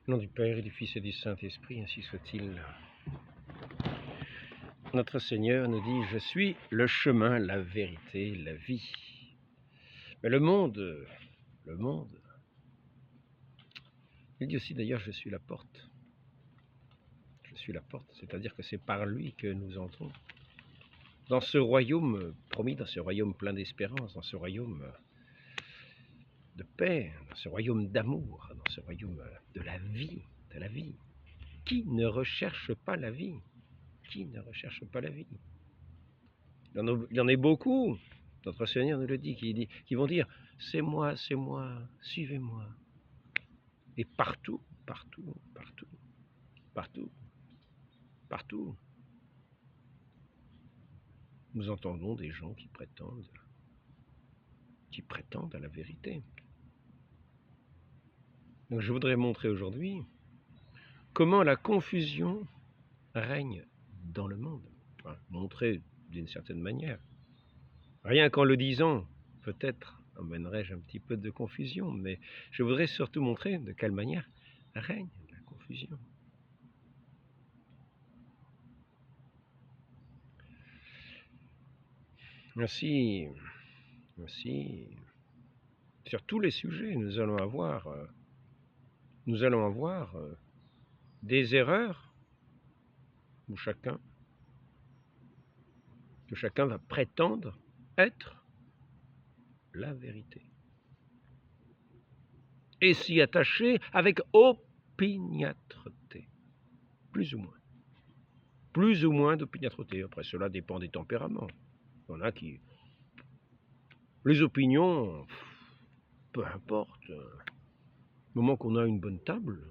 Au nom du Père et du Fils et du Saint-Esprit, ainsi soit-il. Notre Seigneur nous dit « Je suis le chemin, la vérité, la vie ». Mais le monde, il dit aussi d'ailleurs « Je suis la porte ». Je suis la porte, c'est-à-dire que c'est par lui que nous entrons dans ce royaume promis, dans ce royaume plein d'espérance, dans ce royaume de paix, dans ce royaume d'amour, dans ce royaume de la vie, de la vie. Qui ne recherche pas la vie? Qui ne recherche pas la vie? Il y en a beaucoup, notre Seigneur nous le dit, qui vont dire « c'est moi, suivez-moi ». Et partout, nous entendons des gens qui prétendent à la vérité. Donc je voudrais montrer aujourd'hui comment la confusion règne dans le monde. Enfin, montrer d'une certaine manière. Rien qu'en le disant, peut-être emmènerai-je un petit peu de confusion, mais je voudrais surtout montrer de quelle manière règne la confusion. Ainsi, sur tous les sujets, nous allons avoir des erreurs où chacun va prétendre être la vérité. Et s'y attacher avec opiniâtreté, plus ou moins d'opiniâtreté. Après, cela dépend des tempéraments. Il y en a qui... Les opinions, peu importe, au moment qu'on a une bonne table,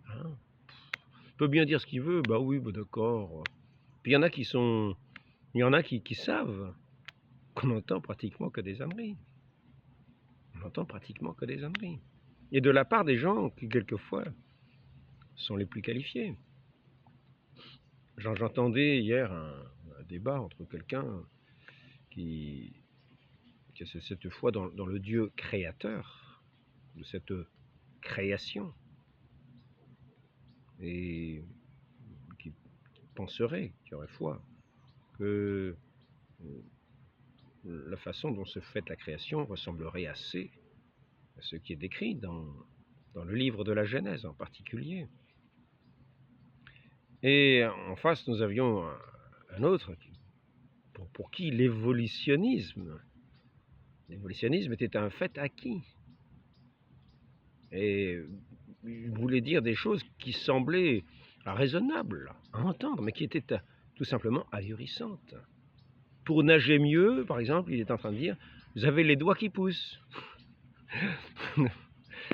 hein, il peut bien dire ce qu'il veut, bah oui, bah d'accord. Puis il y en a qui savent qu'on n'entend pratiquement que des âneries. On n'entend pratiquement que des âneries. Et de la part des gens qui, quelquefois, sont les plus qualifiés. J'entendais hier un débat entre quelqu'un qui est cette fois dans le Dieu créateur, de cette création, et qui penserait, qui aurait foi, que la façon dont se fait la création ressemblerait assez à ce qui est décrit dans le livre de la Genèse en particulier. Et en face, nous avions un autre pour qui l'évolutionnisme était un fait acquis. Et il voulait dire des choses qui semblaient raisonnables à entendre, mais qui étaient tout simplement ahurissantes. Pour nager mieux, par exemple, il est en train de dire « vous avez les doigts qui poussent ».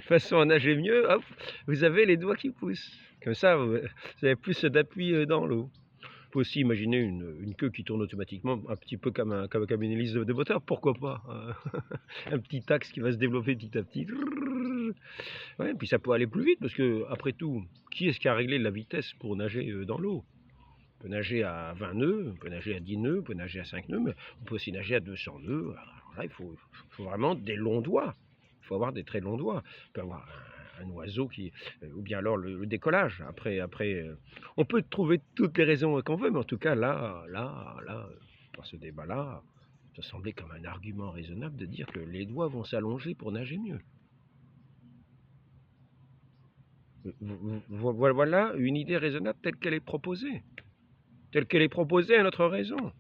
Façon à nager mieux, hop, vous avez les doigts qui poussent. Comme ça, vous avez plus d'appui dans l'eau. On peut aussi imaginer une queue qui tourne automatiquement, un petit peu comme une hélice de moteur, pourquoi pas. Un petit axe qui va se développer petit à petit. Ouais, puis ça peut aller plus vite, parce que, après tout, qui est-ce qui a réglé la vitesse pour nager dans l'eau? On peut nager à 20 nœuds, on peut nager à 10 nœuds, on peut nager à 5 nœuds, mais on peut aussi nager à 200 nœuds. Alors là, il faut vraiment des longs doigts. Il faut avoir des très longs doigts. On peut avoir un oiseau qui... ou bien alors le décollage. Après, on peut trouver toutes les raisons qu'on veut, mais en tout cas, là, dans ce débat-là, ça semblait comme un argument raisonnable de dire que les doigts vont s'allonger pour nager mieux. Voilà une idée raisonnable telle qu'elle est proposée. Telle qu'elle est proposée à notre raison.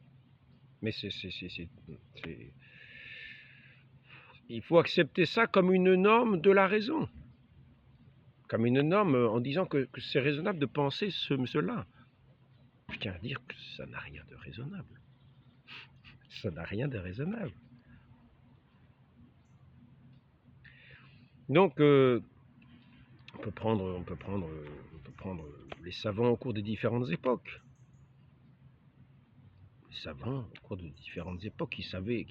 Mais il faut accepter ça comme une norme de la raison. Comme une norme en disant que c'est raisonnable de penser cela. Je tiens à dire que ça n'a rien de raisonnable. Ça n'a rien de raisonnable. Donc, on peut prendre les savants au cours des différentes époques. Les savants au cours de différentes époques qui savaient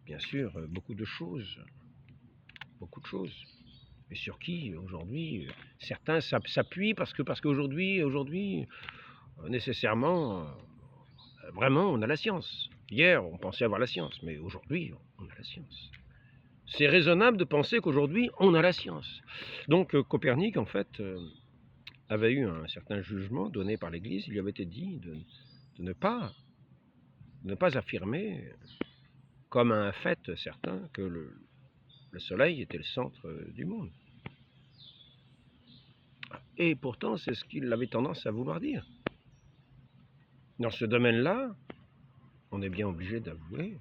bien sûr beaucoup de choses. Et sur qui, aujourd'hui, certains s'appuient parce qu'aujourd'hui, nécessairement, vraiment, on a la science. Hier, on pensait avoir la science, mais aujourd'hui, on a la science. C'est raisonnable de penser qu'aujourd'hui, on a la science. Donc Copernic, en fait, avait eu un certain jugement donné par l'Église. Il lui avait été dit de ne pas affirmer, comme un fait certain, que le Soleil était le centre du monde. Et pourtant, c'est ce qu'il avait tendance à vouloir dire. Dans ce domaine-là, on est bien obligé d'avouer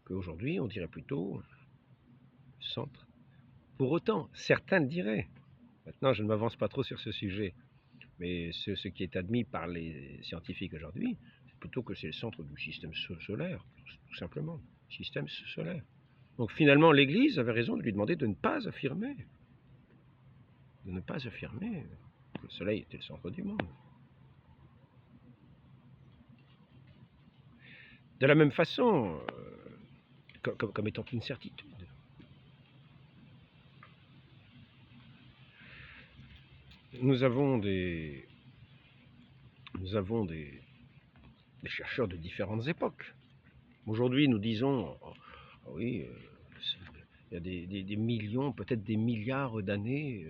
qu'aujourd'hui, on dirait plutôt centre. Pour autant, certains le diraient. Maintenant, je ne m'avance pas trop sur ce sujet, mais ce qui est admis par les scientifiques aujourd'hui, c'est plutôt que c'est le centre du système solaire, tout simplement, système solaire. Donc finalement, l'Église avait raison de lui demander de ne pas affirmer que le Soleil était le centre du monde. De la même façon, comme étant une certitude. Nous avons des chercheurs de différentes époques. Aujourd'hui, nous disons, oh, oui, il y a des millions, peut-être des milliards d'années,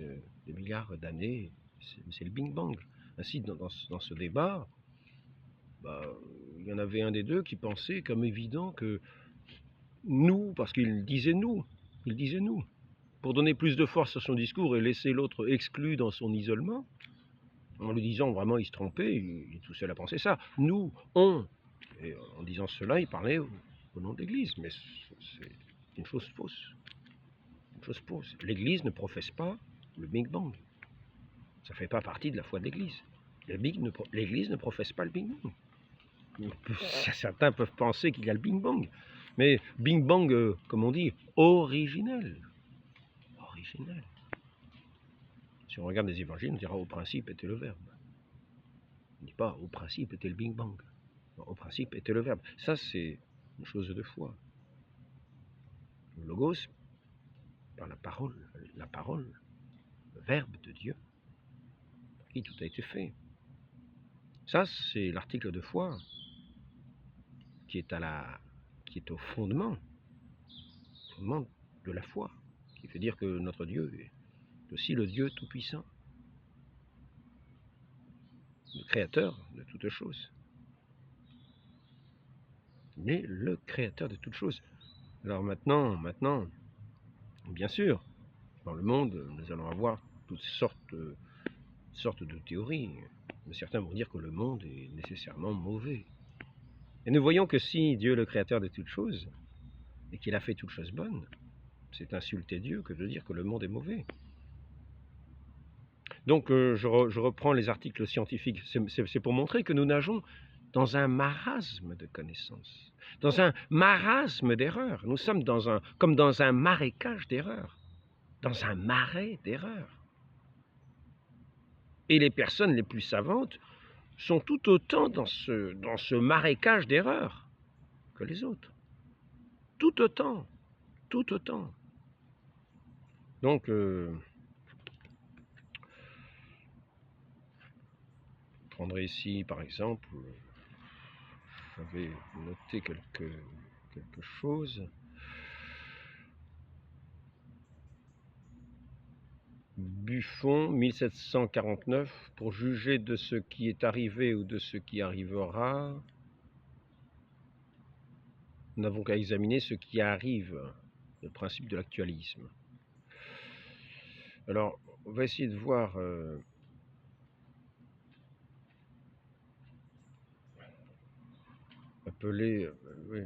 c'est le Big Bang. Ainsi, dans ce débat, il y en avait un des deux qui pensait comme évident que nous, parce qu'il disait nous, pour donner plus de force à son discours et laisser l'autre exclu dans son isolement, en lui disant vraiment il se trompait, il est tout seul à penser ça. Nous, on, et en disant cela, il parlait au nom de l'Église, mais c'est une chose fausse. L'Église ne professe pas le Big Bang. Ça ne fait pas partie de la foi de l'Église. L'Église ne professe pas le Big Bang. Certains peuvent penser qu'il y a le Big Bang, mais Big Bang, comme on dit, originel. Si on regarde les évangiles, on dira au principe était le Verbe. On ne dit pas au principe était le Big Bang. Non, au principe était le Verbe. Ça, c'est une chose de foi. Le Logos, par la parole, le Verbe de Dieu, par qui tout a été fait. Ça, c'est l'article de foi qui est au fondement de la foi, qui fait dire que notre Dieu est aussi le Dieu tout-puissant, le créateur de toutes choses. Il est le créateur de toutes choses. Alors maintenant, bien sûr, dans le monde, nous allons avoir toutes sortes de théories. Mais certains vont dire que le monde est nécessairement mauvais. Et nous voyons que si Dieu est le créateur de toutes choses, et qu'il a fait toutes choses bonnes, c'est insulter Dieu que de dire que le monde est mauvais. Donc je reprends les articles scientifiques. C'est pour montrer que nous nageons dans un marasme de connaissances, dans un marasme d'erreurs. Nous sommes comme dans un marécage d'erreurs, dans un marais d'erreurs. Et les personnes les plus savantes sont tout autant dans ce marécage d'erreurs que les autres. Tout autant. Donc, je prendrai ici, par exemple, j'avais noté quelque chose. Buffon, 1749, pour juger de ce qui est arrivé ou de ce qui arrivera, nous n'avons qu'à examiner ce qui arrive, le principe de l'actualisme. Alors, on va essayer de voir oui,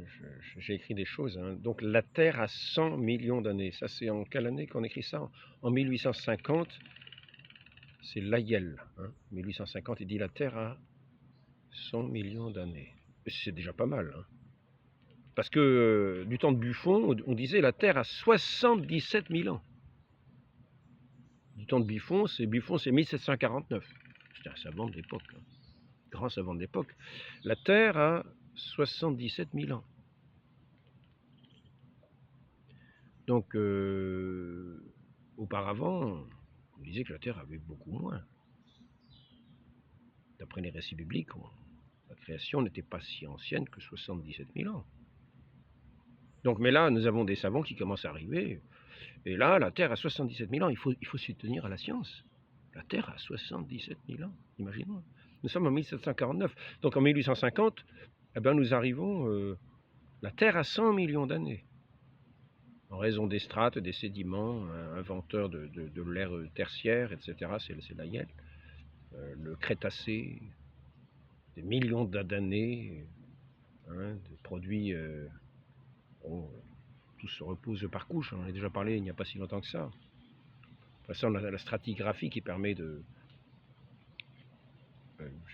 j'ai écrit des choses, hein. Donc la Terre a 100 millions d'années. Ça, c'est en quelle année qu'on écrit ça? En 1850, c'est Lyell, hein. 1850, il dit la Terre a 100 millions d'années. C'est déjà pas mal, hein. Parce que du temps de Buffon, on disait la Terre a 77 000 ans. Du temps de Buffon, c'est 1749. C'était un savant de l'époque, hein. Grand savant de l'époque. La Terre a 77 000 ans. Donc, auparavant, on disait que la Terre avait beaucoup moins. D'après les récits bibliques, la création n'était pas si ancienne que 77 000 ans. Donc, mais là, nous avons des savants qui commencent à arriver. Et là, la Terre a 77 000 ans. Il faut s'y tenir à la science. La Terre a 77 000 ans, imaginons. Nous sommes en 1749. Donc en 1850, eh ben, nous arrivons, la Terre a 100 millions d'années. En raison des strates, des sédiments, inventeurs de l'ère tertiaire, etc. C'est Lyell. Le Crétacé, des millions d'années, hein, des produits... bon, tout se repose par couches, on en a déjà parlé il n'y a pas si longtemps que ça. De toute façon, la stratigraphie qui permet de...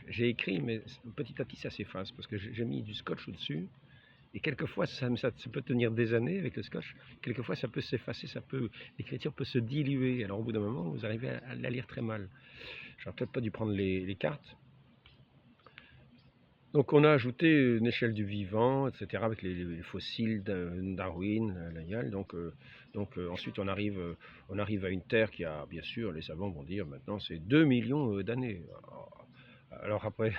j'ai écrit, mais petit à petit ça s'efface, parce que j'ai mis du scotch au-dessus, et quelquefois ça peut tenir des années avec le scotch, quelquefois ça peut s'effacer, l'écriture peut se diluer, alors au bout d'un moment vous arrivez à la lire très mal. J'aurais peut-être pas dû prendre les cartes. Donc on a ajouté une échelle du vivant, etc., avec les fossiles de Darwin, Lyell. Donc ensuite on arrive à une Terre qui a, bien sûr, les savants vont dire maintenant c'est 2 millions d'années. Alors après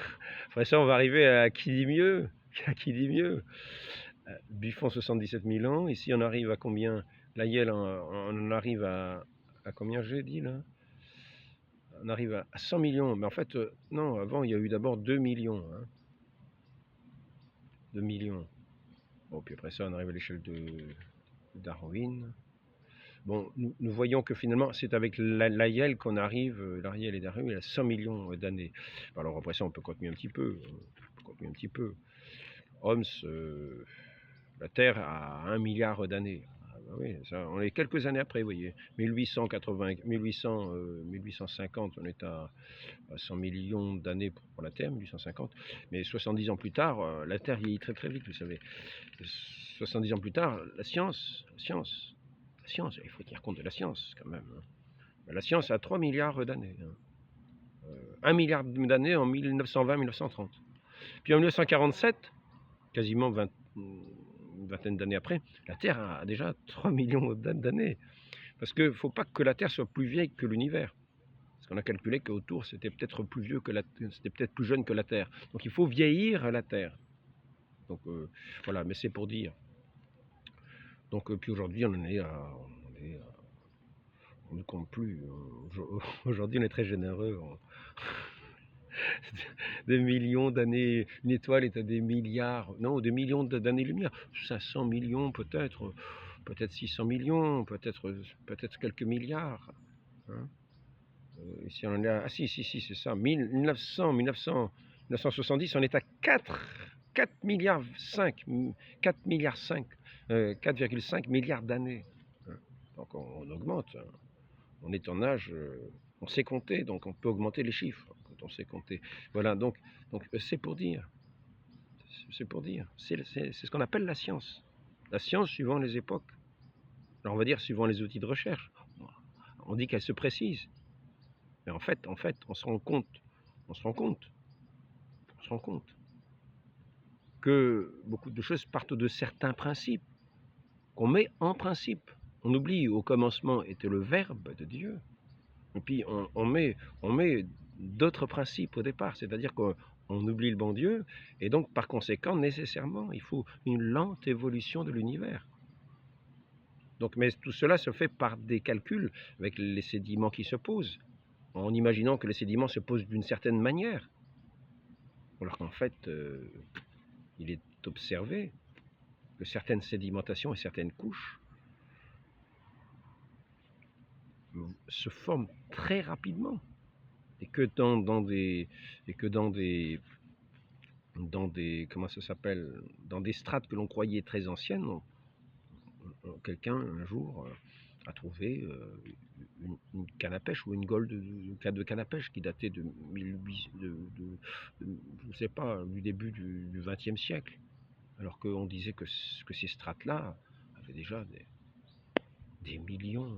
ça on va arriver à qui dit mieux, à qui dit mieux. Buffon 77 000 ans, ici on arrive à combien? Lyell on arrive à combien j'ai dit là? On arrive à 100 millions, mais en fait non, avant il y a eu d'abord 2 millions. Hein. 2 millions. Bon, puis après ça, on arrive à l'échelle de Darwin. Bon, nous voyons que finalement, c'est avec Lyell qu'on arrive, Lyell et Darwin, à 100 millions d'années. Alors après ça, on peut continuer un petit peu. Homs, la Terre a 1 milliard d'années. Ah, bah oui, ça, on est quelques années après, vous voyez. 1850, on est à 100 millions d'années pour la Terre, 1850. Mais 70 ans plus tard, la Terre vieillit très très vite, vous savez. 70 ans plus tard, la science, il faut tenir compte de la science quand même. Hein. La science a 3 milliards d'années. Hein. 1 milliard d'années en 1920-1930. Puis en 1947, quasiment une vingtaine d'années après, la Terre a déjà 3 millions d'années. Parce qu'il ne faut pas que la Terre soit plus vieille que l'univers. Parce qu'on a calculé qu'autour, c'était peut-être plus vieux que c'était peut-être plus jeune que la Terre. Donc il faut vieillir la Terre. Donc voilà, mais c'est pour dire. Donc puis aujourd'hui, on ne compte plus. Aujourd'hui, on est très généreux. Des millions d'années, une étoile est à des milliards, non, des millions d'années-lumière. 500 millions peut-être, peut-être 600 millions, peut-être quelques milliards. Hein. Ici, on est à... Ah si, c'est ça. 1970, on est à 4 milliards 5, 4 milliards 5, 4,5 milliards d'années. Hein. Donc on augmente. Hein. On est en âge, on sait compter, donc on peut augmenter les chiffres quand on sait compter. Voilà, donc c'est pour dire. C'est pour dire. C'est ce qu'on appelle la science. La science suivant les époques. Alors on va dire suivant les outils de recherche. On dit qu'elle se précise. Mais en fait, on se rend compte que beaucoup de choses partent de certains principes qu'on met en principe. On oublie au commencement était le Verbe de Dieu. Et puis on met d'autres principes au départ, c'est-à-dire qu'on oublie le bon Dieu, et donc par conséquent, nécessairement, il faut une lente évolution de l'univers. Donc, mais tout cela se fait par des calculs avec les sédiments qui se posent, en imaginant que les sédiments se posent d'une certaine manière, alors qu'en fait, il est observé que certaines sédimentations et certaines couches se forment très rapidement, et que dans des comment ça s'appelle, dans des strates que l'on croyait très anciennes, quelqu'un un jour a trouvé une canne à pêche ou une gaule de canne à pêche qui datait de, je ne sais pas, du début du XXe siècle, alors qu'on disait que ces strates-là avaient déjà des millions,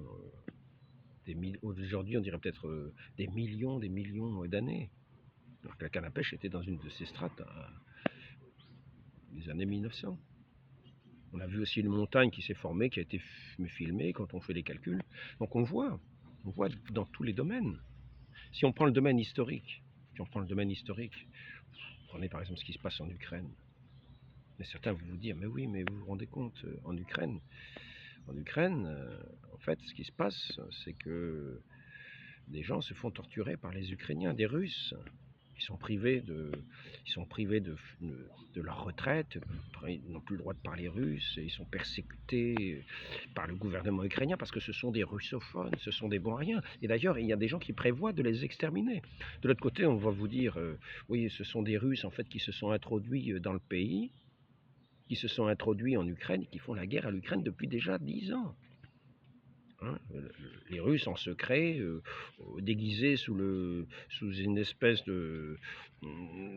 aujourd'hui on dirait peut-être des millions d'années. Alors que la canne à pêche était dans une de ces strates des années 1900. On a vu aussi une montagne qui s'est formée, qui a été filmée quand on fait les calculs. Donc on voit dans tous les domaines. Si on prend le domaine historique, prenez par exemple ce qui se passe en Ukraine. Mais certains vont vous dire, mais oui, mais vous vous rendez compte, en Ukraine, en fait, ce qui se passe, c'est que des gens se font torturer par les Ukrainiens, des Russes. Ils sont privés de leur retraite, ils n'ont plus le droit de parler russe, ils sont persécutés par le gouvernement ukrainien parce que ce sont des russophones, ce sont des bons à rien. Et d'ailleurs, il y a des gens qui prévoient de les exterminer. De l'autre côté, on va vous dire, oui, ce sont des Russes en fait qui se sont introduits dans le pays, qui se sont introduits en Ukraine, qui font la guerre à l'Ukraine depuis déjà 10 ans. Hein, les Russes en secret, déguisés sous une espèce de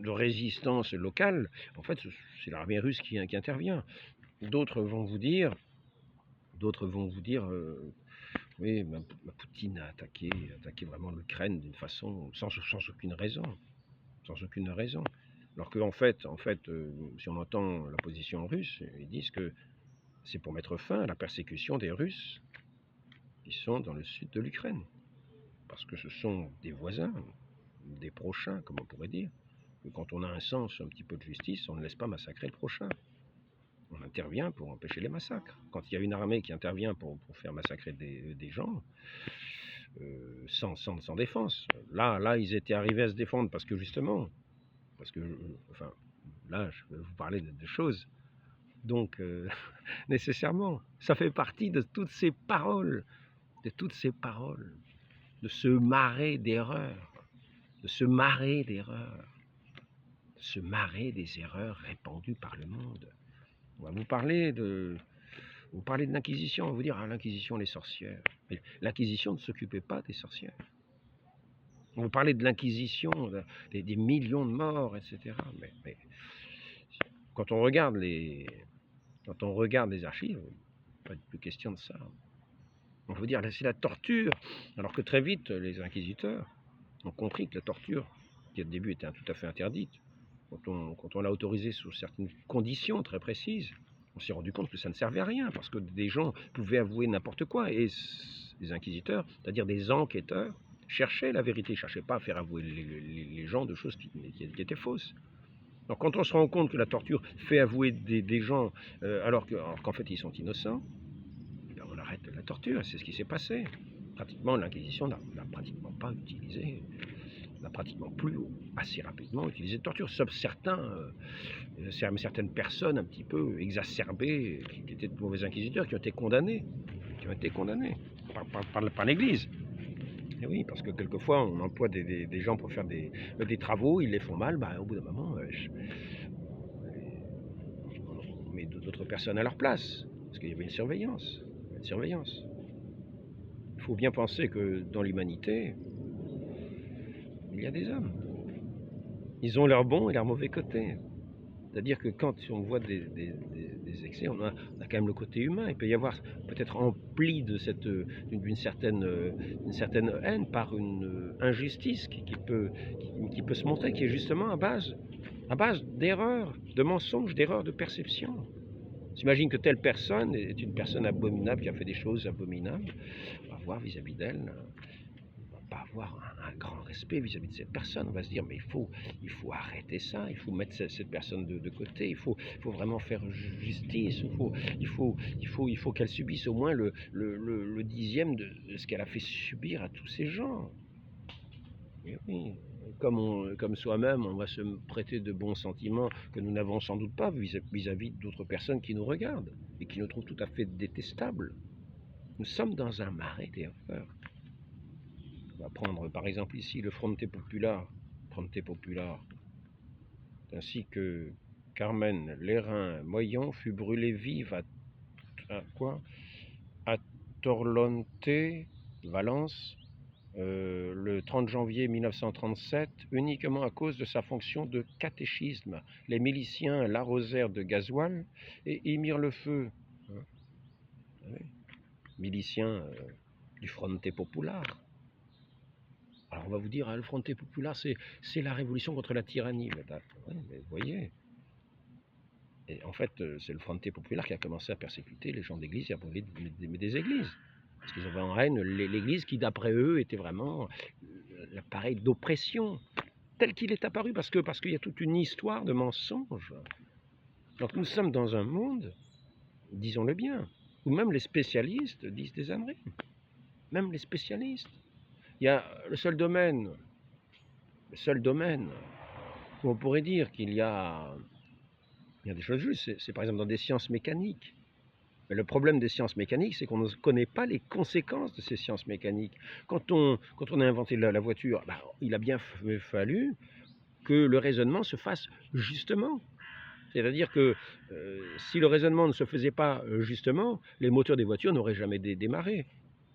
résistance locale, en fait, c'est l'armée russe qui intervient. D'autres vont vous dire, oui, Poutine a attaqué vraiment l'Ukraine d'une façon sans aucune raison, sans aucune raison. Alors qu'en fait, si on entend la position russe, ils disent que c'est pour mettre fin à la persécution des Russes qui sont dans le sud de l'Ukraine. Parce que ce sont des voisins, des prochains, comme on pourrait dire. Et quand on a un sens, un petit peu de justice, on ne laisse pas massacrer le prochain. On intervient pour empêcher les massacres. Quand il y a une armée qui intervient pour faire massacrer des gens, sans défense, là, ils étaient arrivés à se défendre parce que justement, enfin, là, je vais vous parler de choses. Donc, nécessairement, ça fait partie de toutes ces paroles, de ce marais d'erreurs, de se marrer d'erreurs, se marrer des erreurs répandues par le monde. On va vous parler de l'Inquisition, on va vous dire, ah, l'Inquisition, les sorcières. Mais l'Inquisition ne s'occupait pas des sorcières. On vous parler de l'Inquisition, des millions de morts, etc. Mais quand on regarde les archives, pas plus question de ça. On va vous dire, c'est la torture, alors que très vite, les inquisiteurs ont compris que la torture, qui au début était tout à fait interdite, quand on l'a autorisée sous certaines conditions très précises, on s'est rendu compte que ça ne servait à rien, parce que des gens pouvaient avouer n'importe quoi, et les inquisiteurs, c'est-à-dire des enquêteurs, cherchaient la vérité, ne cherchaient pas à faire avouer les gens de choses qui étaient fausses. Donc quand on se rend compte que la torture fait avouer des gens alors qu'en fait ils sont innocents, on arrête la torture, c'est ce qui s'est passé. Pratiquement, l'Inquisition n'a pratiquement pas utilisé, n'a pratiquement plus assez rapidement utilisé de torture, sauf certaines personnes un petit peu exacerbées, qui étaient de mauvais inquisiteurs, qui ont été condamnés par l'Église. Et oui, parce que quelquefois, on emploie des gens pour faire des travaux, ils les font mal, au bout d'un moment, on met d'autres personnes à leur place, parce qu'il y avait une surveillance. Il faut bien penser que dans l'humanité, il y a des hommes. Ils ont leurs bons et leurs mauvais côtés. C'est-à-dire que quand on voit des excès, on a quand même le côté humain. Il peut y avoir peut-être empli d'une certaine haine par une injustice qui peut se montrer, qui est justement à base d'erreurs, de mensonges, d'erreurs de perception. On s'imagine que telle personne est une personne abominable qui a fait des choses abominables. On va voir vis-à-vis d'elle, on va pas avoir un grand respect vis-à-vis de cette personne. On va se dire, mais il faut arrêter ça, il faut mettre cette personne de côté, il faut vraiment faire justice, il faut qu'elle subisse au moins le dixième de ce qu'elle a fait subir à tous ces gens. Et oui, comme soi-même, on va se prêter de bons sentiments que nous n'avons sans doute pas vis-à-vis d'autres personnes qui nous regardent et qui nous trouvent tout à fait détestables. Nous sommes dans un marais d'erreurs. On va prendre par exemple ici le Fronte Populaire, ainsi que Carmen Lérin Moyon fut brûlée vive à Torlonte, Valence, le 30 janvier 1937, uniquement à cause de sa fonction de catéchisme. Les miliciens l'arrosèrent de gasoil et y mirent le feu. Miliciens du Fronte Populaire. Alors on va vous dire, le Fronte Populaire, c'est la révolution contre la tyrannie. Mais vous voyez, et en fait, c'est le Fronte Populaire qui a commencé à persécuter les gens d'église et à brûler des églises. Parce qu'ils avaient en haine l'église qui, d'après eux, était vraiment l'appareil d'oppression, tel qu'il est apparu, parce qu'il y a toute une histoire de mensonges. Donc nous sommes dans un monde, disons-le bien, où même les spécialistes disent des âneries. Même les spécialistes. Il y a le seul domaine où on pourrait dire il y a des choses justes, c'est par exemple dans des sciences mécaniques. Mais le problème des sciences mécaniques, c'est qu'on ne connaît pas les conséquences de ces sciences mécaniques. Quand on a inventé la voiture, bah, il a bien fallu que le raisonnement se fasse justement. C'est-à-dire que si le raisonnement ne se faisait pas justement, les moteurs des voitures n'auraient jamais démarré.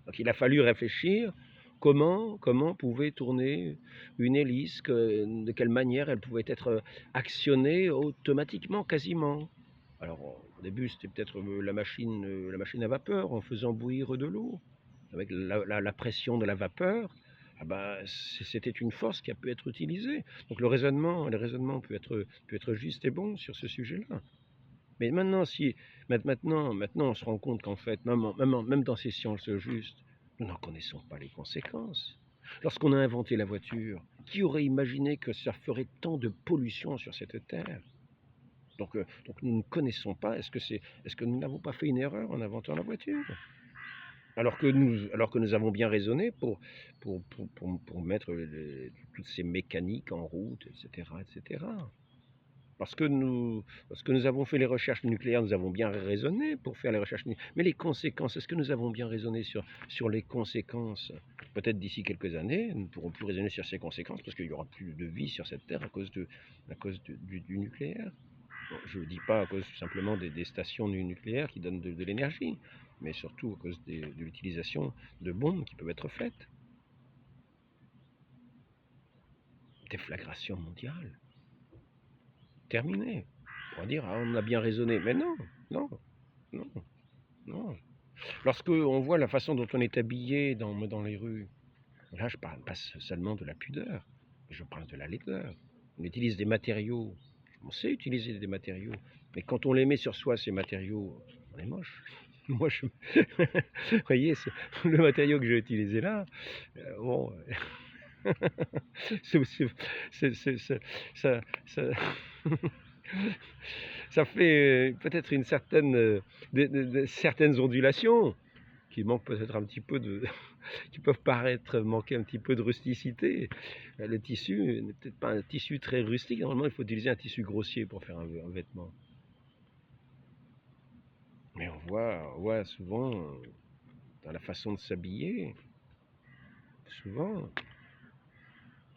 Donc il a fallu réfléchir comment pouvait tourner une hélice, de quelle manière elle pouvait être actionnée automatiquement, quasiment. Alors au début c'était peut-être la machine à vapeur en faisant bouillir de l'eau, avec la pression de la vapeur. Ah ben, c'était une force qui a pu être utilisée. Donc le raisonnement peut être juste et bon sur ce sujet-là. Mais maintenant, on se rend compte qu'en fait, même dans ces sciences justes, nous n'en connaissons pas les conséquences. Lorsqu'on a inventé la voiture, qui aurait imaginé que ça ferait tant de pollution sur cette terre? Donc nous ne connaissons pas. Est-ce que nous n'avons pas fait une erreur en inventant la voiture? Alors que nous avons bien raisonné pour mettre toutes ces mécaniques en route, etc., etc. Parce que nous avons fait les recherches nucléaires, nous avons bien raisonné pour faire les recherches nucléaires. Mais les conséquences, est-ce que nous avons bien raisonné sur les conséquences? Peut-être d'ici quelques années, nous ne pourrons plus raisonner sur ces conséquences parce qu'il n'y aura plus de vie sur cette Terre à cause du nucléaire. Bon, je ne dis pas à cause simplement des stations nucléaires qui donnent de l'énergie, mais surtout à cause de l'utilisation de bombes qui peuvent être faites. Déflagration mondiale. Terminé. On va dire, ah, on a bien raisonné. Mais non, non, non, non. Lorsque on voit la façon dont on est habillé dans les rues, là je parle pas seulement de la pudeur, je parle de la laideur. On utilise des matériaux, on sait utiliser des matériaux, mais quand on les met sur soi, ces matériaux, on est moche. Moi, vous voyez, le matériau que j'ai utilisé là, bon, ça, ça, ça fait peut-être une certaine, certaines ondulations qui manquent peut-être un petit peu qui peuvent paraître manquer un petit peu de rusticité. Le tissu n'est peut-être pas un tissu très rustique. Normalement, il faut utiliser un tissu grossier pour faire un vêtement. Mais on voit souvent dans la façon de s'habiller, souvent,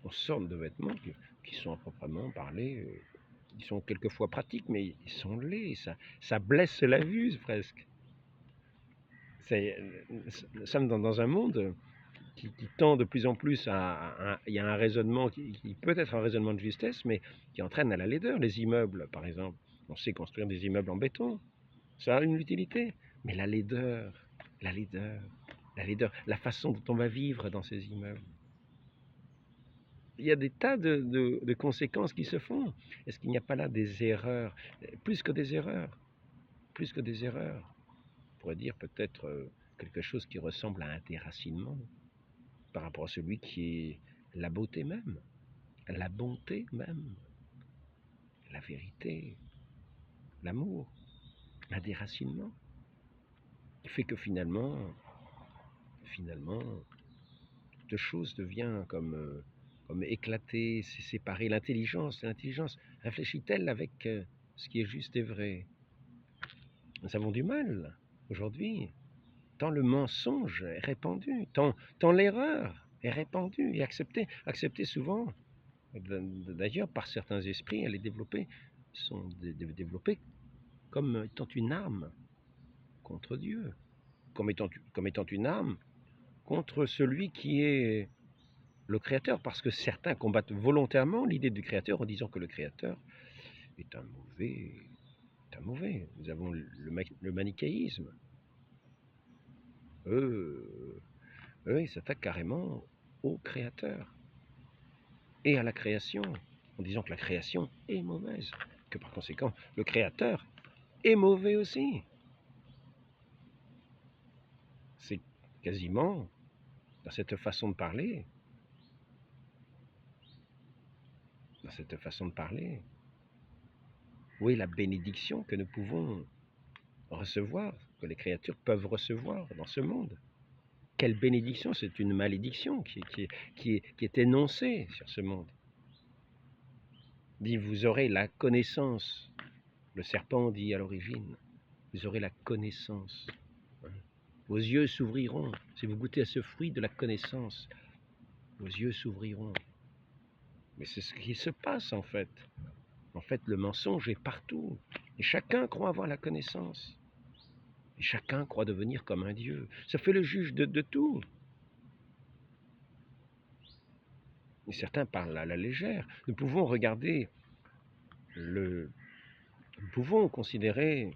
on sorte de vêtements qui sont à proprement parler, qui sont quelquefois pratiques, mais ils sont laids, ça blesse la vue presque. Nous sommes dans un monde qui tend de plus en plus il y a un raisonnement qui peut être un raisonnement de justesse, mais qui entraîne à la laideur. Les immeubles, par exemple, on sait construire des immeubles en béton, ça a une utilité, mais la laideur, la façon dont on va vivre dans ces immeubles. Il y a des tas de conséquences qui se font. Est-ce qu'il n'y a pas là des erreurs? Plus que des erreurs, plus que des erreurs. On pourrait dire peut-être quelque chose qui ressemble à un déracinement par rapport à celui qui est la beauté même, la bonté même, la vérité, l'amour, un déracinement, qui fait que finalement, toute chose devient comme éclatée, séparée. L'intelligence réfléchit-elle avec ce qui est juste et vrai? Nous avons du mal aujourd'hui, tant le mensonge est répandu, tant l'erreur est répandue et acceptée souvent. D'ailleurs, par certains esprits, elle est développée, sont développées comme étant une arme contre Dieu, comme étant une arme contre celui qui est le Créateur, parce que certains combattent volontairement l'idée du Créateur en disant que le Créateur est un mauvais. Nous avons le manichéisme. Eux, ils s'attaquent carrément au Créateur et à la création, en disant que la création est mauvaise, que par conséquent, le Créateur est mauvais aussi. C'est quasiment, dans cette façon de parler, Où est la bénédiction que nous pouvons recevoir, que les créatures peuvent recevoir dans ce monde? Quelle bénédiction? C'est une malédiction qui est énoncée sur ce monde. Dit, vous aurez la connaissance. Le serpent dit à l'origine, vous aurez la connaissance. Vos yeux s'ouvriront. Si vous goûtez à ce fruit de la connaissance, vos yeux s'ouvriront. Mais c'est ce qui se passe en fait. En fait, le mensonge est partout. Et chacun croit avoir la connaissance. Et chacun croit devenir comme un Dieu. Ça fait le juge de tout. Et certains parlent à la légère. Nous pouvons regarder nous pouvons considérer,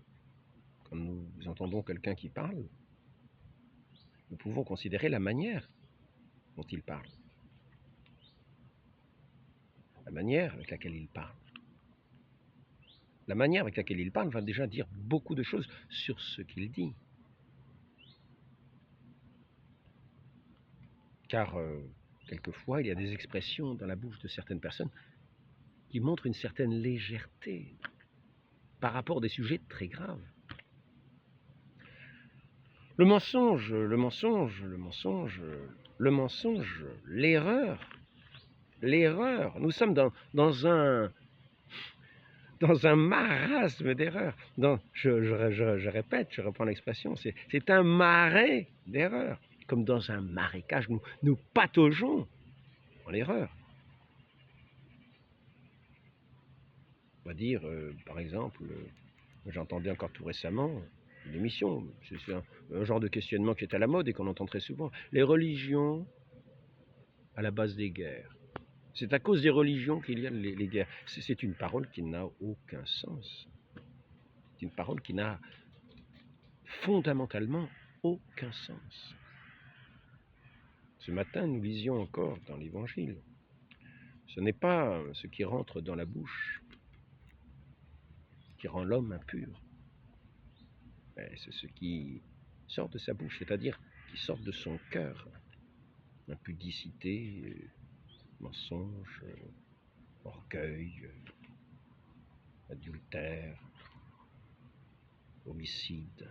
quand nous entendons quelqu'un qui parle, nous pouvons considérer la manière dont il parle. La manière avec laquelle il parle. La manière avec laquelle il parle va déjà dire beaucoup de choses sur ce qu'il dit. Car quelquefois, il y a des expressions dans la bouche de certaines personnes qui montrent une certaine légèreté par rapport à des sujets très graves. Le mensonge, l'erreur. Nous sommes dans un marasme d'erreurs. Je répète, je reprends l'expression, c'est un marais d'erreurs. Comme dans un marécage, nous pataugeons dans l'erreur. On va dire, par exemple, j'entendais encore tout récemment une émission, c'est un genre de questionnement qui est à la mode et qu'on entend très souvent. Les religions à la base des guerres. C'est à cause des religions qu'il y a les guerres. C'est une parole qui n'a aucun sens. C'est une parole qui n'a fondamentalement aucun sens. Ce matin, nous lisions encore dans l'Évangile. Ce n'est pas ce qui rentre dans la bouche qui rend l'homme impur. C'est ce qui sort de sa bouche, c'est-à-dire qui sort de son cœur. Impudicité, mensonge, orgueil, adultère, homicide.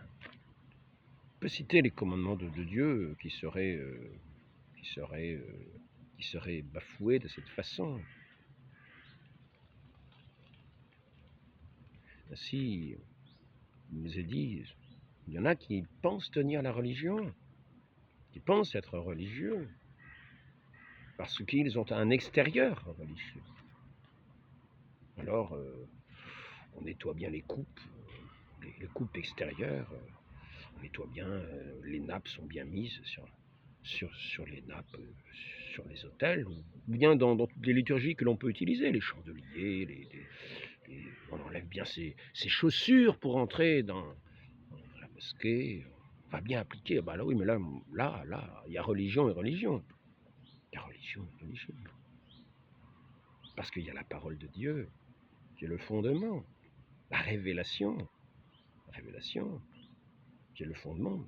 On peut citer les commandements de Dieu qui seraient bafoués de cette façon. Ainsi, il nous est dit, il y en a qui pensent tenir la religion, qui pensent être religieux, parce qu'ils ont un extérieur religieux. Alors, on nettoie bien les coupes extérieures, on nettoie bien, les nappes sont bien mises sur les nappes, sur les autels, ou bien dans toutes les liturgies que l'on peut utiliser, les chandeliers, on enlève bien ses chaussures pour entrer dans la mosquée, on va bien appliquer, bah là oui, mais là, il y a religion et religion. Il y a religion et religion. Parce qu'il y a la parole de Dieu, qui est le fondement, la révélation, qui est le fondement.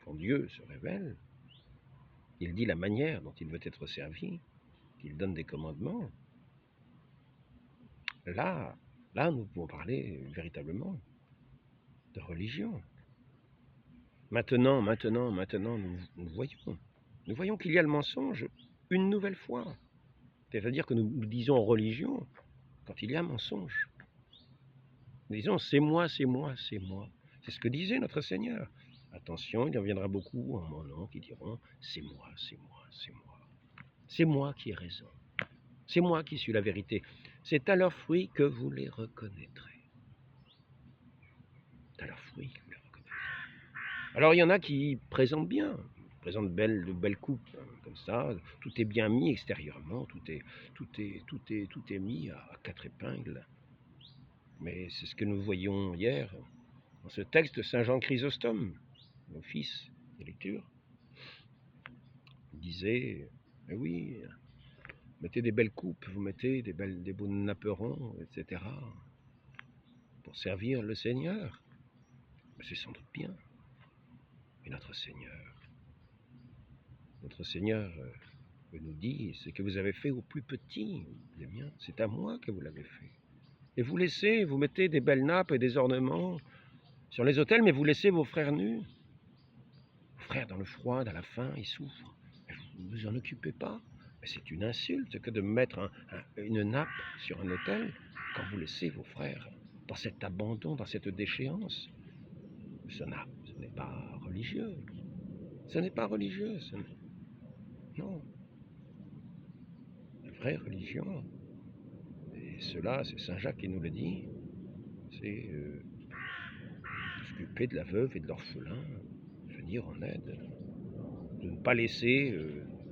Quand Dieu se révèle, il dit la manière dont il veut être servi, qu'il donne des commandements. Là, nous pouvons parler véritablement de religion. Maintenant, nous voyons qu'il y a le mensonge une nouvelle fois. C'est-à-dire que nous disons religion quand il y a mensonge. Nous disons c'est moi. C'est ce que disait notre Seigneur. Attention, il y en viendra beaucoup en mon nom qui diront c'est moi. C'est moi qui ai raison. C'est moi qui suis la vérité. C'est à leurs fruits que vous les reconnaîtrez. C'est à leurs fruits que vous les reconnaîtrez. Alors il y en a qui présentent bien, présentent de belles coupes, comme ça, tout est bien mis extérieurement, tout est mis à 4 épingles. Mais c'est ce que nous voyions hier dans ce texte de Saint Jean Chrysostome, mon fils de lecture. Il disait, mais oui, mettez des belles coupes, vous mettez des beaux napperons, etc. pour servir le Seigneur. C'est sans doute bien. Mais notre Seigneur nous dit, ce que vous avez fait au plus petit, c'est à moi que vous l'avez fait. Et vous mettez des belles nappes et des ornements sur les autels, mais vous laissez vos frères nus. Vos frères dans le froid, dans la faim, ils souffrent. Vous ne vous en occupez pas. Mais c'est une insulte que de mettre une nappe sur un autel quand vous laissez vos frères dans cet abandon, dans cette déchéance. Ce n'est pas religieux. Ce n'est pas religieux. Non. La vraie religion, et cela, c'est Saint Jacques qui nous le dit, c'est s'occuper de la veuve et de l'orphelin, venir en aide, de ne pas laisser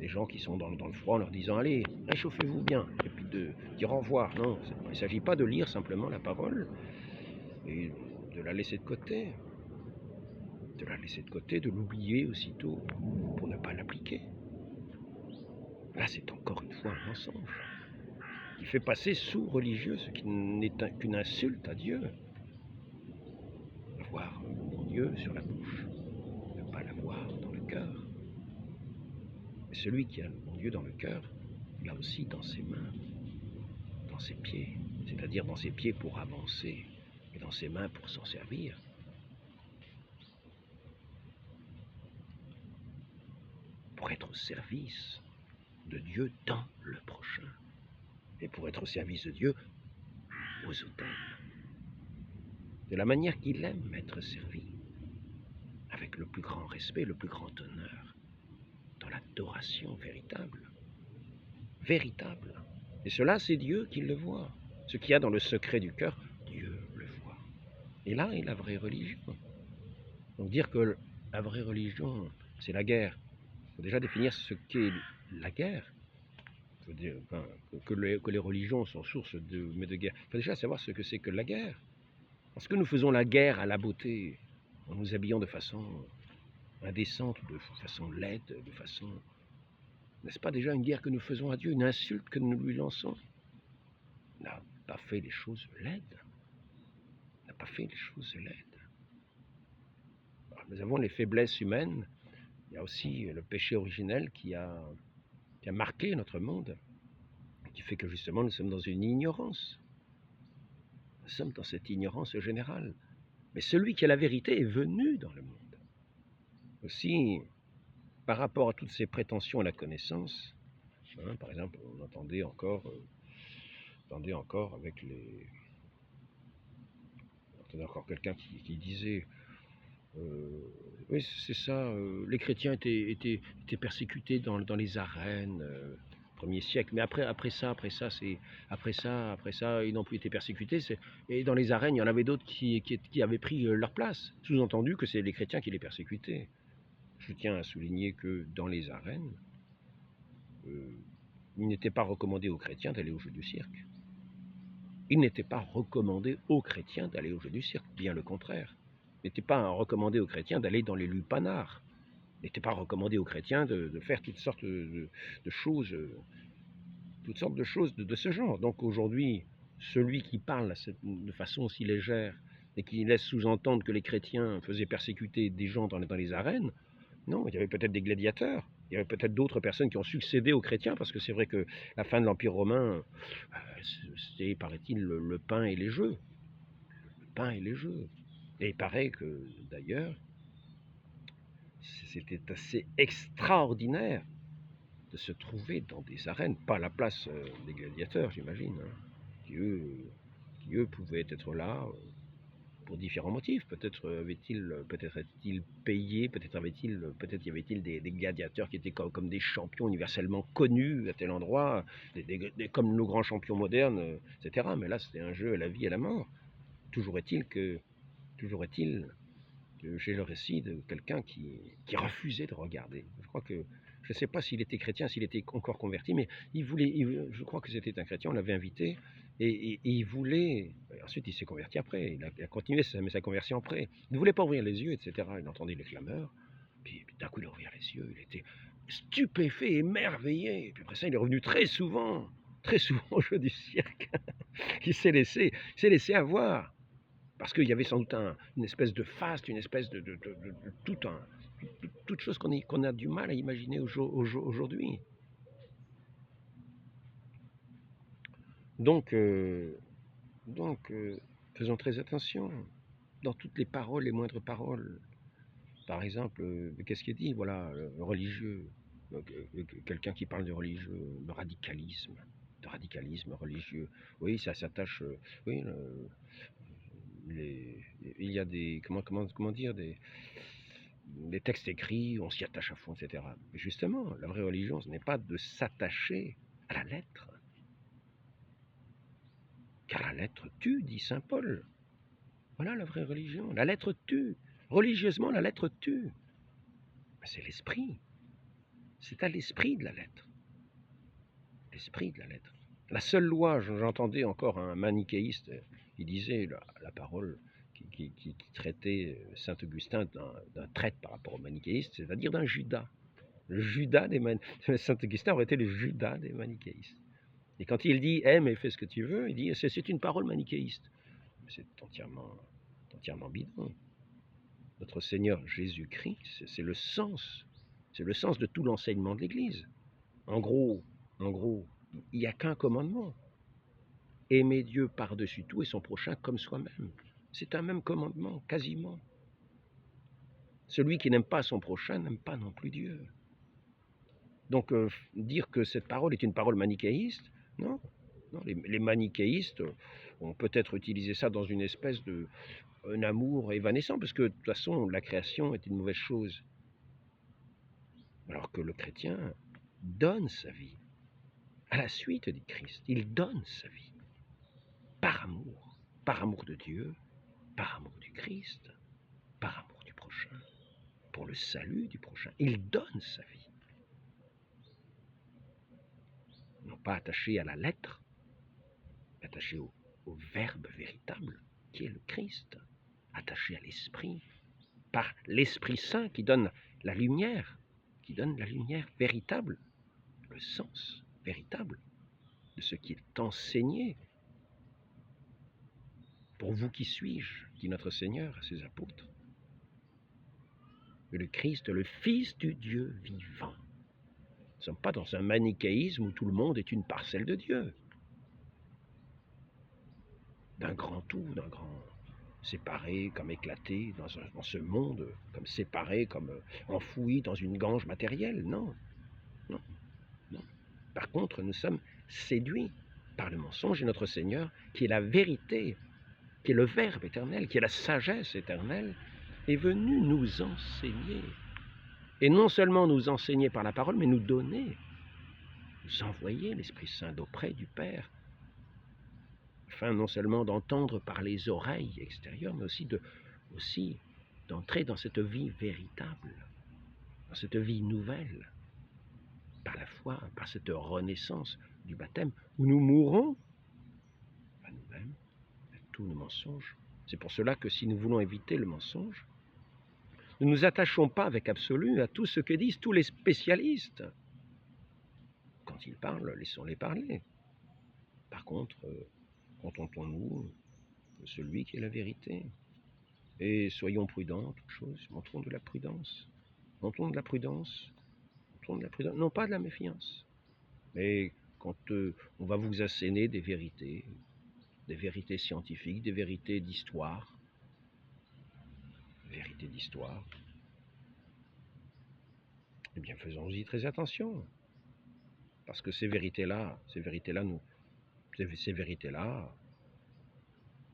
les gens qui sont dans le froid en leur disant allez, réchauffez-vous bien, et puis de dire au revoir. Non, il ne s'agit pas de lire simplement la parole et de la laisser de côté, de l'oublier aussitôt pour ne pas l'appliquer. Là, c'est encore une fois un mensonge qui fait passer sous religieux ce qui n'est qu'une insulte à Dieu. Avoir mon Dieu sur la bouche, ne pas l'avoir dans le cœur. Et celui qui a mon Dieu dans le cœur, il l'a aussi dans ses mains, dans ses pieds, c'est-à-dire dans ses pieds pour avancer, et dans ses mains pour s'en servir. Pour être au service de Dieu dans le prochain, et pour être au service de Dieu aux autels, de la manière qu'il aime être servi, avec le plus grand respect, le plus grand honneur, dans l'adoration véritable. Véritable. Et cela, c'est Dieu qui le voit. Ce qu'il y a dans le secret du cœur, Dieu le voit. Et là est la vraie religion. Donc dire que la vraie religion, c'est la guerre. Il faut déjà définir ce qu'est la guerre. Il faut dire, que les religions sont source de guerre. Il faut déjà savoir ce que c'est que la guerre. Parce que nous faisons la guerre à la beauté, en nous habillant de façon indécente, de façon laide, de façon... N'est-ce pas déjà une guerre que nous faisons à Dieu, une insulte que nous lui lançons? Il n'a pas fait les choses laides. Il n'a pas fait les choses laides. Alors, nous avons les faiblesses humaines. Il y a aussi le péché originel qui a marqué notre monde, qui fait que justement nous sommes dans une ignorance. Nous sommes dans cette ignorance générale. Mais celui qui a la vérité est venu dans le monde. Aussi, par rapport à toutes ces prétentions à la connaissance, par exemple, on entendait encore avec les... On entendait encore quelqu'un qui disait oui, c'est ça, les chrétiens étaient persécutés dans les arènes, premier siècle, mais après ça, ils n'ont plus été persécutés, et dans les arènes, il y en avait d'autres qui avaient pris leur place, sous-entendu que c'est les chrétiens qui les persécutaient. Je tiens à souligner que dans les arènes, il n'était pas recommandé aux chrétiens d'aller au jeu du cirque. Il n'était pas recommandé aux chrétiens d'aller au jeu du cirque, bien le contraire. Il n'était pas recommandé aux chrétiens d'aller dans les lupanars. Il n'était pas recommandé aux chrétiens de faire toutes sortes de choses, de ce genre. Donc aujourd'hui, celui qui parle de façon aussi légère et qui laisse sous-entendre que les chrétiens faisaient persécuter des gens dans les arènes, non, il y avait peut-être des gladiateurs, il y avait peut-être d'autres personnes qui ont succédé aux chrétiens, parce que c'est vrai que la fin de l'Empire romain, c'était, paraît-il, le pain et les jeux. Le pain et les jeux. Et il paraît que, d'ailleurs, c'était assez extraordinaire de se trouver dans des arènes, pas à la place des gladiateurs, j'imagine, qui eux pouvaient être là pour différents motifs. Peut-être est-il payé, peut-être y avait-il des gladiateurs qui étaient comme des champions universellement connus à tel endroit, comme nos grands champions modernes, etc. Mais là, c'était un jeu à la vie et à la mort. Toujours est-il que j'ai le récit de quelqu'un qui refusait de regarder. Je crois que, je ne sais pas s'il était chrétien, s'il était encore converti, mais je crois que c'était un chrétien, on l'avait invité, et il voulait, ensuite il s'est converti après, il a continué sa conversion après, il ne voulait pas ouvrir les yeux, etc. Il entendait les clameurs, puis d'un coup il a ouvert les yeux, il était stupéfait, émerveillé, et puis après ça il est revenu très souvent au jeu du cirque, il s'est laissé avoir. Parce qu'il y avait sans doute une espèce de faste, une espèce de toute chose qu'on a du mal à imaginer aujourd'hui. Donc, Donc, faisons très attention dans toutes les paroles, les moindres paroles. Par exemple, qu'est-ce qui est dit? Voilà, religieux, quelqu'un qui parle de religieux, de radicalisme religieux. Oui, ça s'attache, oui, il y a des, comment dire, des textes écrits, on s'y attache à fond, etc. Mais justement, la vraie religion, ce n'est pas de s'attacher à la lettre, car la lettre tue, dit saint Paul. Voilà la vraie religion, la lettre tue. Religieusement, la lettre tue. Mais c'est l'esprit. C'est à l'esprit de la lettre. L'esprit de la lettre. La seule loi, j'entendais encore un manichéiste, il disait la parole qui traitait saint Augustin d'un traître par rapport aux manichéistes, c'est-à-dire d'un Judas. Le Judas des saint Augustin aurait été le Judas des manichéistes. Et quand il dit aime et fais ce que tu veux, il dit c'est une parole manichéiste. C'est entièrement bidon. Notre Seigneur Jésus-Christ, c'est le sens de tout l'enseignement de l'Église. En gros, il n'y a qu'un commandement. Aimer Dieu par-dessus tout et son prochain comme soi-même. C'est un même commandement, quasiment. Celui qui n'aime pas son prochain n'aime pas non plus Dieu. Donc, dire que cette parole est une parole manichéiste, non. Les manichéistes ont peut-être utilisé ça dans une espèce un amour évanescent, parce que de toute façon, la création est une mauvaise chose. Alors que le chrétien donne sa vie à la suite du Christ. Il donne sa vie par amour de Dieu, par amour du Christ, par amour du prochain, pour le salut du prochain. Il donne sa vie. Non pas attaché à la lettre, mais attaché au verbe véritable qui est le Christ, attaché à l'esprit, par l'Esprit Saint qui donne la lumière véritable, le sens véritable de ce qui est enseigné. Pour vous, qui suis-je, dit notre Seigneur à ses apôtres. Et le Christ, le Fils du Dieu vivant. Nous ne sommes pas dans un manichéisme où tout le monde est une parcelle de Dieu. D'un grand tout, d'un grand séparé, comme éclaté dans ce monde, comme séparé, comme enfoui dans une gange matérielle. Non. Par contre, nous sommes séduits par le mensonge et notre Seigneur, qui est la vérité, qui est le Verbe éternel, qui est la sagesse éternelle, est venu nous enseigner. Et non seulement nous enseigner par la parole, mais nous donner, nous envoyer l'Esprit Saint d'auprès du Père, afin non seulement d'entendre par les oreilles extérieures, mais aussi d'entrer dans cette vie véritable, dans cette vie nouvelle, par la foi, par cette renaissance du baptême, où nous mourrons à nous-mêmes, à tous nos mensonges. C'est pour cela que si nous voulons éviter le mensonge, ne nous attachons pas avec absolu à tout ce que disent tous les spécialistes. Quand ils parlent, laissons-les parler. Par contre, contentons-nous de celui qui est la vérité. Et soyons prudents, toutes choses, montrons de la prudence. Montrons de la prudence, non pas de la méfiance. Mais quand on va vous asséner des vérités scientifiques, des vérités d'histoire, eh bien faisons-y très attention. Parce que ces vérités-là,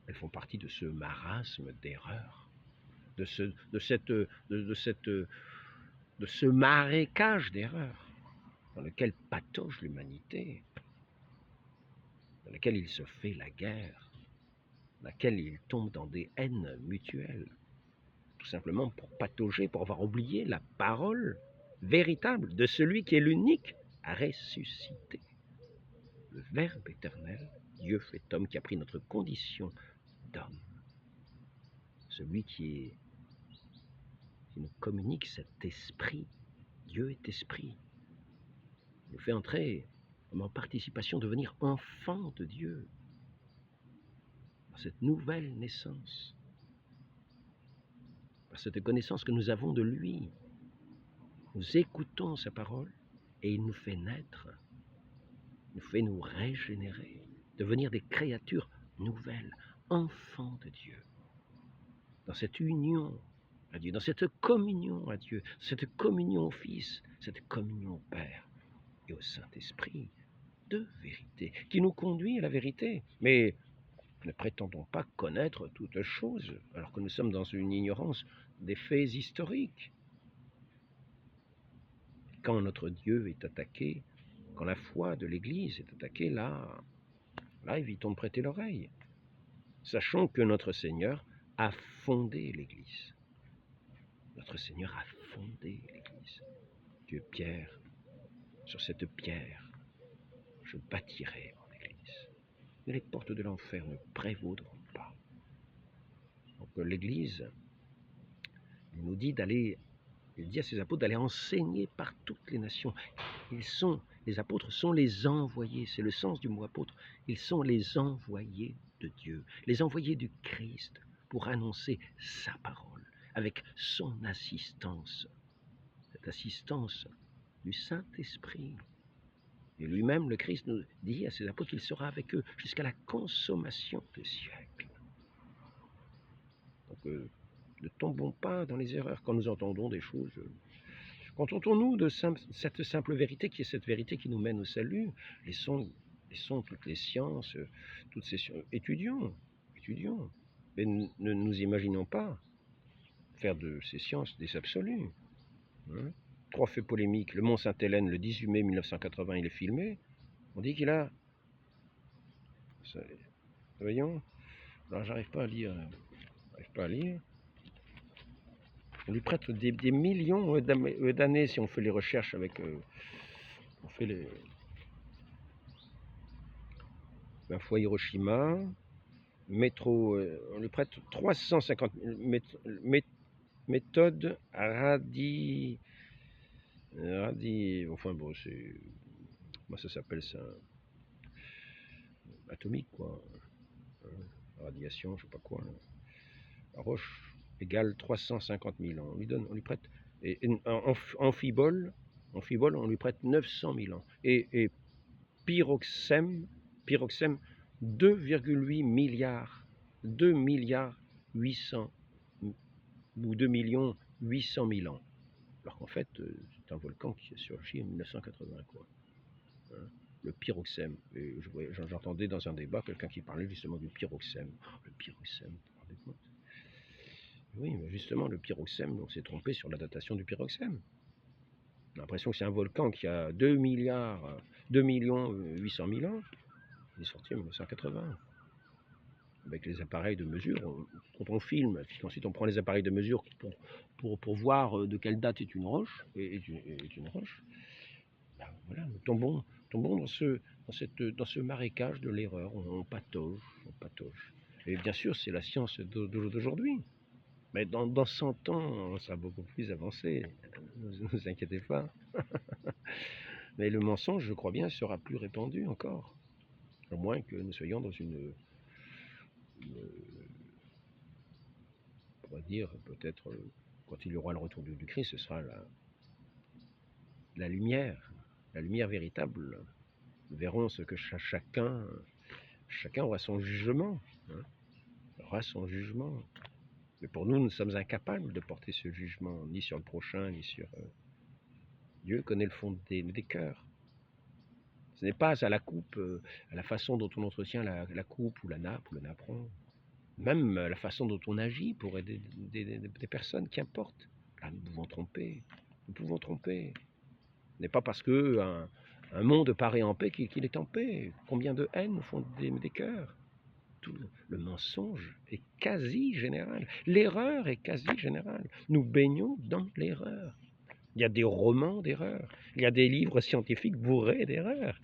elles font partie de ce marasme d'erreur, de ce marécage d'erreurs dans lequel patauge l'humanité, dans lequel il se fait la guerre, dans lequel il tombe dans des haines mutuelles, tout simplement pour patauger, pour avoir oublié la parole véritable de celui qui est l'unique à ressusciter. Le Verbe éternel, Dieu fait homme, qui a pris notre condition d'homme. Celui qui nous communique cet esprit. Dieu est esprit. Il nous fait entrer en participation, devenir enfant de Dieu. Par cette nouvelle naissance. Par cette connaissance que nous avons de lui. Nous écoutons sa parole et il nous fait naître. Il nous fait nous régénérer. Devenir des créatures nouvelle, enfant de Dieu, dans cette union à Dieu, dans cette communion à Dieu, cette communion au Fils, cette communion au Père et au Saint-Esprit de vérité, qui nous conduit à la vérité. Mais ne prétendons pas connaître toutes choses, alors que nous sommes dans une ignorance des faits historiques. Quand notre Dieu est attaqué, quand la foi de l'Église est attaquée, là, évitons de prêter l'oreille. Sachons que notre Seigneur a fondé l'Église. Notre Seigneur a fondé l'Église. Dieu Pierre, sur cette pierre, je bâtirai mon Église. Et les portes de l'enfer ne prévaudront pas. Donc l'Église, il nous dit d'aller, il dit à ses apôtres d'aller enseigner par toutes les nations. Les apôtres sont les envoyés, c'est le sens du mot apôtre. Ils sont les envoyés de Dieu, les envoyés du Christ pour annoncer sa parole avec son assistance, cette assistance du Saint-Esprit. Et lui-même, le Christ, nous dit à ses apôtres qu'il sera avec eux jusqu'à la consommation des siècles. Donc, ne tombons pas dans les erreurs quand nous entendons des choses. Contentons-nous de cette simple vérité qui est cette vérité qui nous mène au salut. Laissons toutes les sciences, toutes ces sciences. Étudions. Mais ne nous imaginons pas faire de ces sciences des absolus. Hein. 3 faits polémiques. Le Mont Sainte-Hélène, le 18 mai 1980, il est filmé. On dit qu'il a... Voyons. Alors, j'arrive pas à lire. On lui prête des millions d'années si on fait les recherches avec... on fait les... La fois Hiroshima, métro, on lui prête 350 méthode enfin bon, c'est... Comment ça s'appelle ça? Atomique, quoi. Radiation, je sais pas quoi. La roche égale 350 000 ans. On lui prête... Et amphibole, on lui prête 900 000 ans. Et pyroxène, 2,8 milliards, 2 milliards 800 ou 2 millions 800 000 ans. Alors qu'en fait, c'est un volcan qui a surgi en 1980, quoi. Hein, le pyroxène. Et j'entendais dans un débat quelqu'un qui parlait justement du pyroxène. Oh, le pyroxène, vous vous rendez compte? Oui, mais justement, le pyroxène, on s'est trompé sur la datation du pyroxène. On a l'impression que c'est un volcan qui a 2 millions 800 000 ans. Il est sorti en 1980. Avec les appareils de mesure, quand on filme, puis ensuite on prend les appareils de mesure pour voir de quelle date est une roche, ben voilà, nous tombons dans ce marécage de l'erreur, on patauge. Et bien sûr, c'est la science d'aujourd'hui. Mais dans 100 ans, on sera beaucoup plus avancé. Ne vous inquiétez pas. Mais le mensonge, je crois bien, sera plus répandu encore. À moins que nous soyons dans on va dire, peut-être, quand il y aura le retour du Christ, ce sera la lumière véritable. Nous verrons ce que chacun aura son jugement. Hein, aura son jugement. Mais pour nous, nous sommes incapables de porter ce jugement, ni sur le prochain, ni sur... Dieu connaît le fond des cœurs. Ce n'est pas à la coupe, à la façon dont on entretient la coupe ou la nappe ou le napperon. Même la façon dont on agit pour aider des personnes, qu'importe. Là, nous pouvons tromper. Ce n'est pas parce que un monde paraît en paix qu'il est en paix. Combien de haine nous font des cœurs? Tout le mensonge est quasi général. L'erreur est quasi générale. Nous baignons dans l'erreur. Il y a des romans d'erreurs. Il y a des livres scientifiques bourrés d'erreurs.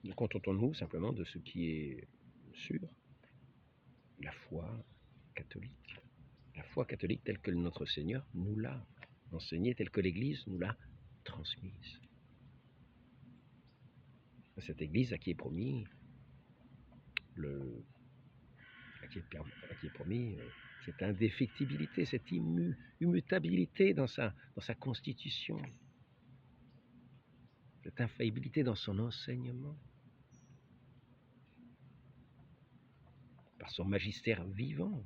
Nous contentons-nous simplement de ce qui est sûr. La foi catholique. La foi catholique telle que notre Seigneur nous l'a enseignée, telle que l'Église nous l'a transmise. Cette Église à qui est promis cette indéfectibilité, cette immutabilité dans sa constitution, cette infaillibilité dans son enseignement. par son magistère vivant,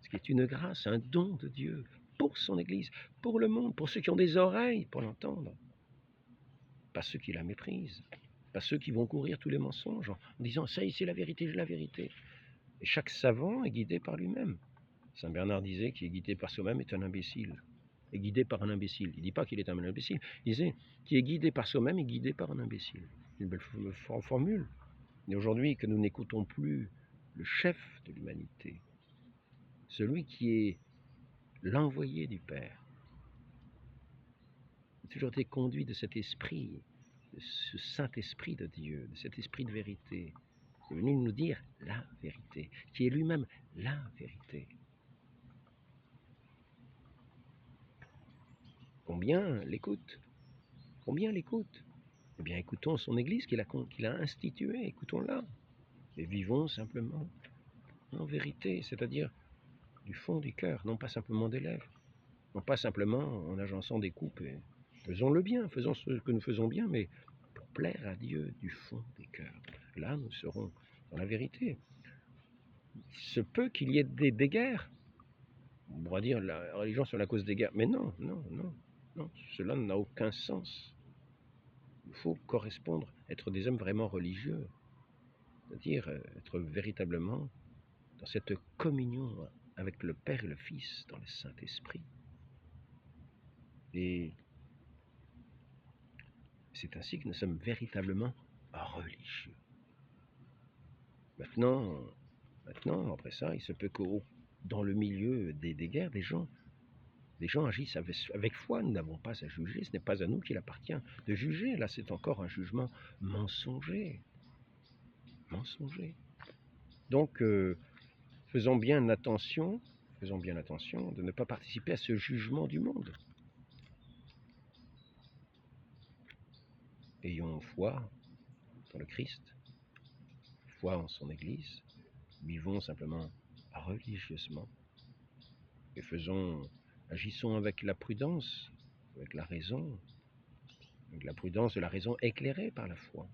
ce qui est une grâce, un don de Dieu pour son Église, pour le monde, pour ceux qui ont des oreilles pour l'entendre, pas ceux qui la méprisent, pas ceux qui vont courir tous les mensonges en disant « ça y est, c'est la vérité, j'ai la vérité ». Et chaque savant est guidé par lui-même. Saint Bernard disait qu'il est guidé par soi-même est un imbécile, est guidé par un imbécile. Il ne dit pas qu'il est un imbécile, il disait qui est guidé par soi-même est guidé par un imbécile. Une belle formule. Et aujourd'hui que nous n'écoutons plus le chef de l'humanité, celui qui est l'envoyé du Père, a toujours été conduit de cet esprit, de ce Saint-Esprit de Dieu, de cet esprit de vérité, qui est venu nous dire la vérité, qui est lui-même la vérité. Combien l'écoute? Combien l'écoute? Eh bien, écoutons son Église qu'il a instituée, écoutons-la, et vivons simplement en vérité, c'est-à-dire du fond du cœur, non pas simplement des lèvres, non pas simplement en agençant des coupes. Et faisons le bien, faisons ce que nous faisons bien, mais pour plaire à Dieu du fond des cœurs. Là, nous serons dans la vérité. Il se peut qu'il y ait des guerres. On pourra dire la religion sur la cause des guerres, mais non, non, non, non, cela n'a aucun sens. Il faut correspondre, être des hommes vraiment religieux, c'est-à-dire être véritablement dans cette communion avec le Père et le Fils, dans le Saint-Esprit. Et c'est ainsi que nous sommes véritablement religieux. Maintenant, après ça, il se peut que dans le milieu des guerres, des gens agissent avec foi. Nous n'avons pas à juger, ce n'est pas à nous qu'il appartient de juger. Là, c'est encore un jugement mensonger. Donc, faisons bien attention de ne pas participer à ce jugement du monde. Ayons foi dans le Christ, foi en son Église, vivons simplement religieusement et agissons avec la prudence, avec la raison, avec la prudence de la raison éclairée par la foi.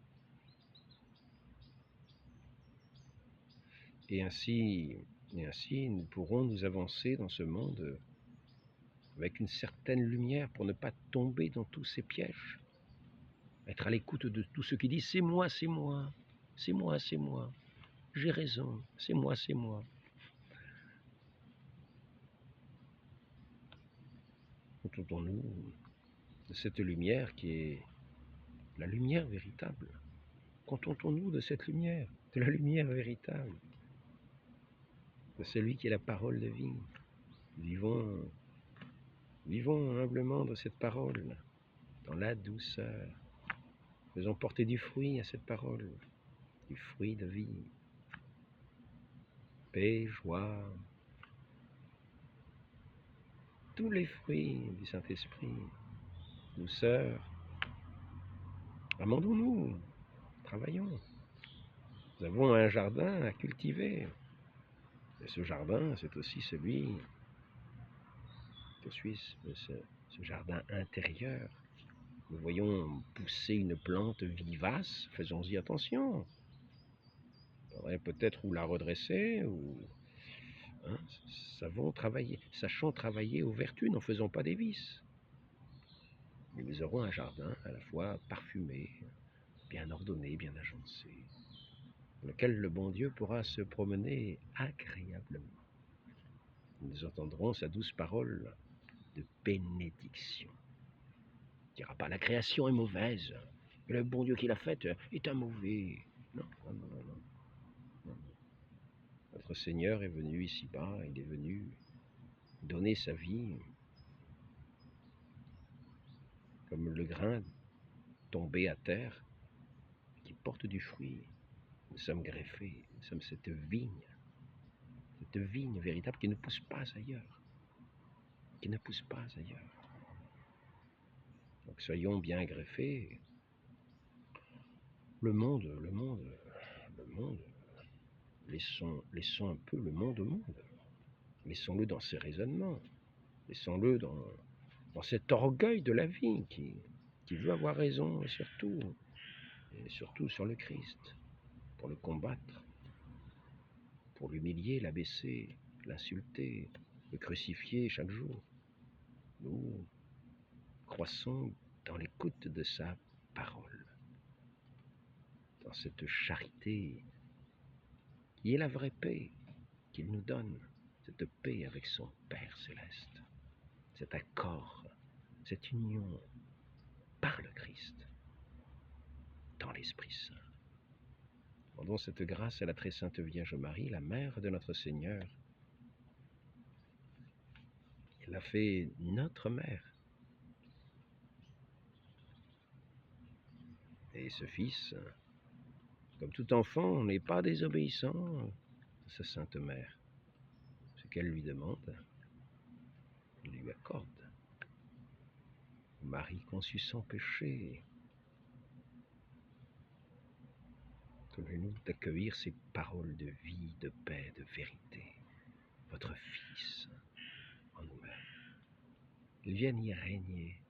Et ainsi, nous pourrons nous avancer dans ce monde avec une certaine lumière pour ne pas tomber dans tous ces pièges. Être à l'écoute de tout ce qui dit « c'est moi, c'est moi, c'est moi, c'est moi, j'ai raison, c'est moi, c'est moi ». Contentons-nous de cette lumière qui est la lumière véritable. Contentons-nous de cette lumière, de la lumière véritable, de celui qui est la parole de vie. Vivons humblement de cette parole, dans la douceur. Faisons porter du fruit à cette parole, du fruit de vie. Paix, joie, tous les fruits du Saint-Esprit. Douceur. Amendons-nous, travaillons. Nous avons un jardin à cultiver. Et ce jardin, c'est aussi ce jardin intérieur. Nous voyons pousser une plante vivace, faisons-y attention. Il faudrait peut-être ou la redresser, ou sachant travailler aux vertus, n'en faisons pas des vices. Et nous aurons un jardin à la fois parfumé, bien ordonné, bien agencé, dans lequel le bon Dieu pourra se promener agréablement. Nous entendrons sa douce parole de bénédiction. Il ne dira pas la création est mauvaise, le bon Dieu qui l'a faite est un mauvais. Non. Notre Seigneur est venu ici-bas, il est venu donner sa vie comme le grain tombé à terre qui porte du fruit. Nous sommes greffés, nous sommes cette vigne véritable qui ne pousse pas ailleurs. Donc soyons bien greffés. Le monde, laissons un peu le monde au monde. Laissons-le dans ses raisonnements. Laissons-le dans cet orgueil de la vie qui veut avoir raison, et surtout sur le Christ, pour le combattre. pour l'humilier, l'abaisser, l'insulter, le crucifier chaque jour. Nous croissons dans l'écoute de sa parole, dans cette charité qui est la vraie paix qu'il nous donne, cette paix avec son Père céleste, cet accord, cette union par le Christ, dans l'Esprit Saint. Rendons cette grâce à la très sainte Vierge Marie, la mère de notre Seigneur. Elle l'a fait notre mère. Et ce Fils, comme tout enfant, n'est pas désobéissant à sa sainte mère. Ce qu'elle lui demande, il lui accorde. Marie conçue sans péché, donnez-nous d'accueillir ces paroles de vie, de paix, de vérité. Votre Fils en nous-mêmes. Il vient y régner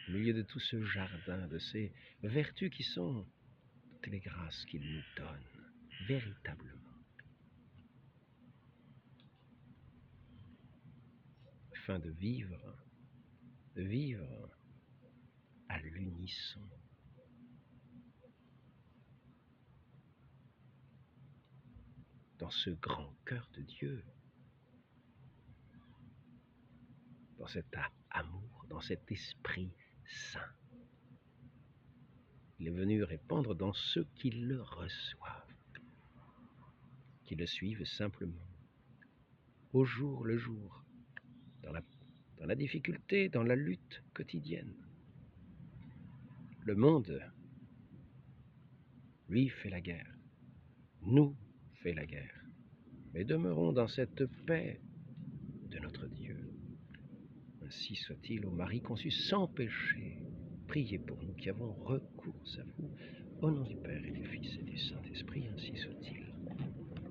au milieu de tout ce jardin, de ces vertus qui sont toutes les grâces qu'il nous donne, véritablement. Afin de vivre à l'unisson. Dans ce grand cœur de Dieu, dans cet amour, dans cet Esprit Saint. Il est venu répandre dans ceux qui le reçoivent, qui le suivent simplement, au jour le jour, dans la difficulté, dans la lutte quotidienne. Le monde, lui, fait la guerre, nous fait la guerre, mais demeurons dans cette paix de notre Dieu. Ainsi soit-il, ô Marie conçue sans péché. Priez pour nous qui avons recours à vous, au nom du Père et du Fils et du Saint-Esprit, ainsi soit-il.